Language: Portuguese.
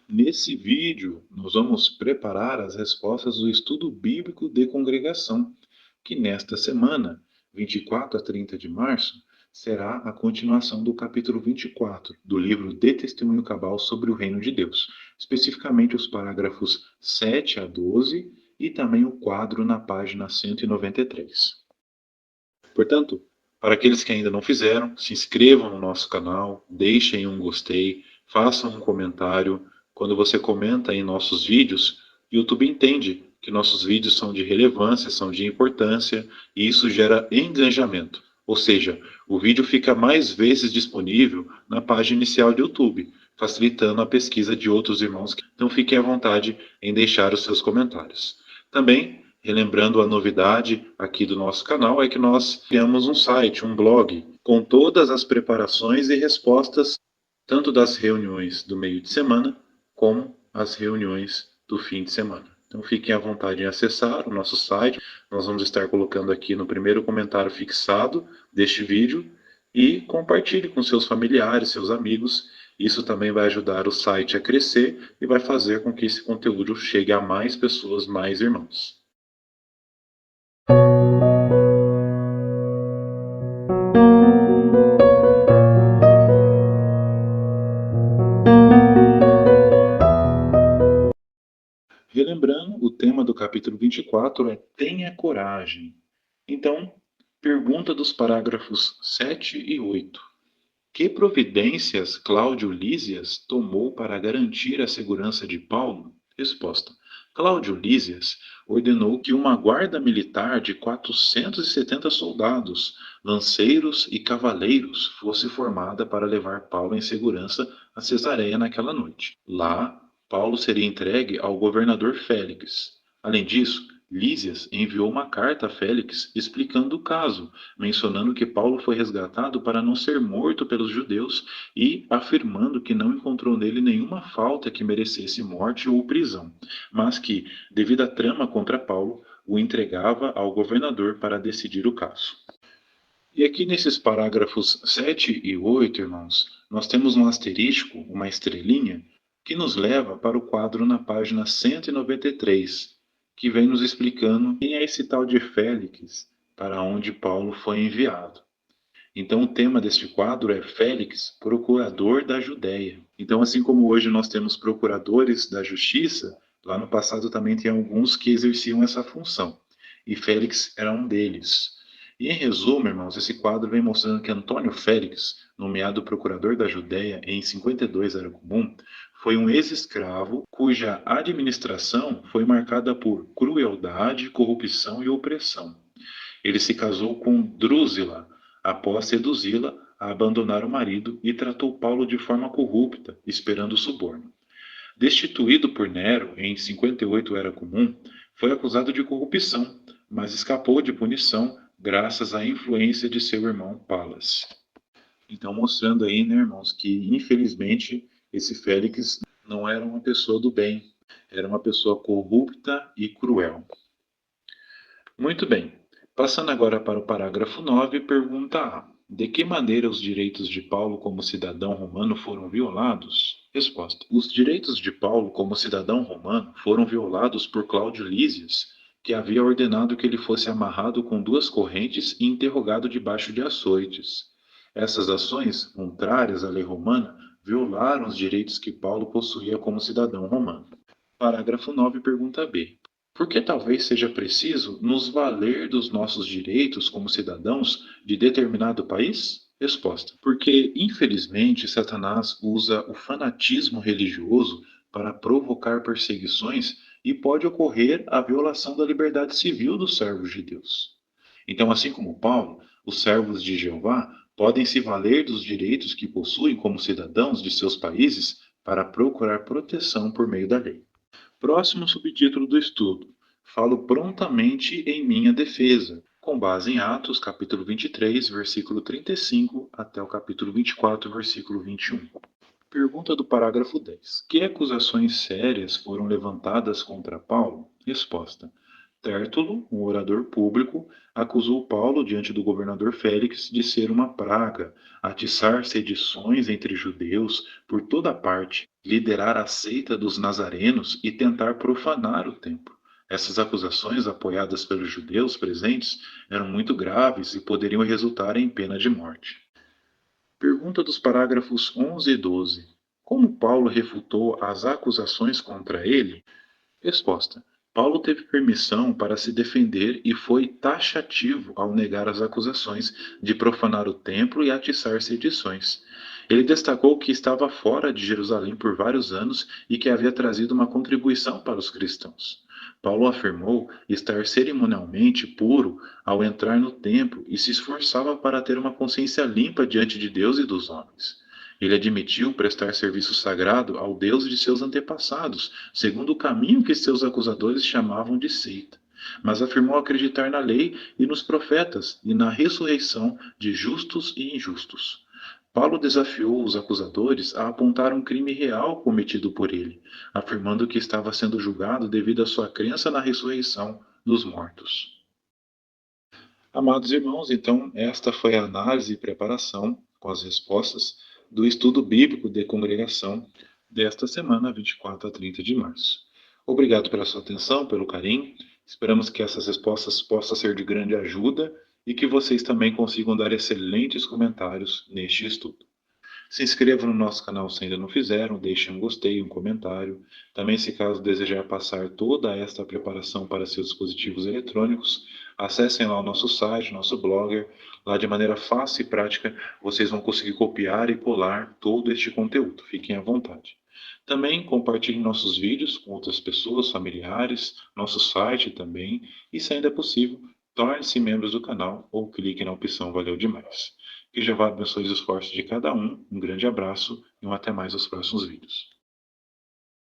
Nesse vídeo, nós vamos preparar as respostas do estudo bíblico de congregação, que nesta semana, 24 a 30 de março, será a continuação do capítulo 24 do livro de Testemunho Cabal sobre o Reino de Deus, especificamente os parágrafos 7 a 12 e também o quadro na página 193. Portanto, para aqueles que ainda não fizeram, se inscrevam no nosso canal, deixem um gostei, façam um comentário. Quando você comenta em nossos vídeos, o YouTube entende que nossos vídeos são de relevância, são de importância, e isso gera engajamento. Ou seja, o vídeo fica mais vezes disponível na página inicial do YouTube, facilitando a pesquisa de outros irmãos. Então fiquem à vontade em deixar os seus comentários. Também, relembrando a novidade aqui do nosso canal, é que nós criamos um site, um blog, com todas as preparações e respostas, tanto das reuniões do meio de semana, como as reuniões do fim de semana. Então fiquem à vontade em acessar o nosso site. Nós vamos estar colocando aqui no primeiro comentário fixado deste vídeo e compartilhe com seus familiares, seus amigos. Isso também vai ajudar o site a crescer e vai fazer com que esse conteúdo chegue a mais pessoas, mais irmãos. Relembrando, o tema do capítulo 24 é Tenha coragem. Então, pergunta dos parágrafos 7 e 8. Que providências Cláudio Lísias tomou para garantir a segurança de Paulo? Resposta. Cláudio Lísias ordenou que uma guarda militar de 470 soldados, lanceiros e cavaleiros fosse formada para levar Paulo em segurança a Cesareia naquela noite. Lá, Paulo seria entregue ao governador Félix. Além disso, Lísias enviou uma carta a Félix explicando o caso, mencionando que Paulo foi resgatado para não ser morto pelos judeus e afirmando que não encontrou nele nenhuma falta que merecesse morte ou prisão, mas que, devido à trama contra Paulo, o entregava ao governador para decidir o caso. E aqui nesses parágrafos 7 e 8, irmãos, nós temos um asterístico, uma estrelinha, que nos leva para o quadro na página 193, que vem nos explicando quem é esse tal de Félix, para onde Paulo foi enviado. Então, o tema deste quadro é Félix, procurador da Judéia. Então, assim como hoje nós temos procuradores da justiça, lá no passado também tem alguns que exerciam essa função. E Félix era um deles. E em resumo, irmãos, esse quadro vem mostrando que Antônio Félix, nomeado procurador da Judéia em 52 era comum, foi um ex-escravo cuja administração foi marcada por crueldade, corrupção e opressão. Ele se casou com Drúzila, após seduzi-la a abandonar o marido, e tratou Paulo de forma corrupta, esperando suborno. Destituído por Nero em 58 era comum, foi acusado de corrupção, mas escapou de punição graças à influência de seu irmão Palas. Então, mostrando aí, né, irmãos, que infelizmente esse Félix não era uma pessoa do bem, era uma pessoa corrupta e cruel. Muito bem. Passando agora para o parágrafo 9, pergunta A. De que maneira os direitos de Paulo como cidadão romano foram violados? Resposta. Os direitos de Paulo como cidadão romano foram violados por Cláudio Lísias, que havia ordenado que ele fosse amarrado com duas correntes e interrogado debaixo de açoites. Essas ações, contrárias à lei romana, violaram os direitos que Paulo possuía como cidadão romano. Parágrafo 9, pergunta B. Porque talvez seja preciso nos valer dos nossos direitos como cidadãos de determinado país? Resposta: porque, infelizmente, Satanás usa o fanatismo religioso para provocar perseguições e pode ocorrer a violação da liberdade civil dos servos de Deus. Então, assim como Paulo, os servos de Jeová podem se valer dos direitos que possuem como cidadãos de seus países para procurar proteção por meio da lei. Próximo subtítulo do estudo: Falo prontamente em minha defesa, com base em Atos, capítulo 23, versículo 35, até o capítulo 24, versículo 21. Pergunta do parágrafo 10. Que acusações sérias foram levantadas contra Paulo? Resposta. Tértulo, um orador público, acusou Paulo diante do governador Félix de ser uma praga, atiçar sedições entre judeus por toda parte, liderar a seita dos nazarenos e tentar profanar o templo. Essas acusações, apoiadas pelos judeus presentes, eram muito graves e poderiam resultar em pena de morte. Pergunta dos parágrafos 11 e 12. Como Paulo refutou as acusações contra ele? Resposta: Paulo teve permissão para se defender e foi taxativo ao negar as acusações de profanar o templo e atiçar sedições. Ele destacou que estava fora de Jerusalém por vários anos e que havia trazido uma contribuição para os cristãos. Paulo afirmou estar cerimonialmente puro ao entrar no templo e se esforçava para ter uma consciência limpa diante de Deus e dos homens. Ele admitiu prestar serviço sagrado ao Deus de seus antepassados, segundo o caminho que seus acusadores chamavam de seita, mas afirmou acreditar na lei e nos profetas e na ressurreição de justos e injustos. Paulo desafiou os acusadores a apontar um crime real cometido por ele, afirmando que estava sendo julgado devido à sua crença na ressurreição dos mortos. Amados irmãos, então, esta foi a análise e preparação com as respostas do estudo bíblico de congregação desta semana, 24 a 30 de março. Obrigado pela sua atenção, pelo carinho. Esperamos que essas respostas possam ser de grande ajuda e que vocês também consigam dar excelentes comentários neste estudo. Se inscreva no nosso canal se ainda não fizeram, deixe um gostei, um comentário. Também, se caso desejar passar toda esta preparação para seus dispositivos eletrônicos, acessem lá o nosso site, nosso blogger. Lá, de maneira fácil e prática, vocês vão conseguir copiar e colar todo este conteúdo. Fiquem à vontade. Também compartilhe nossos vídeos com outras pessoas, familiares, nosso site também. E, se ainda é possível, torne-se membros do canal ou clique na opção Valeu Demais. Que Jeová abençoe os esforços de cada um. Um grande abraço e até mais nos próximos vídeos.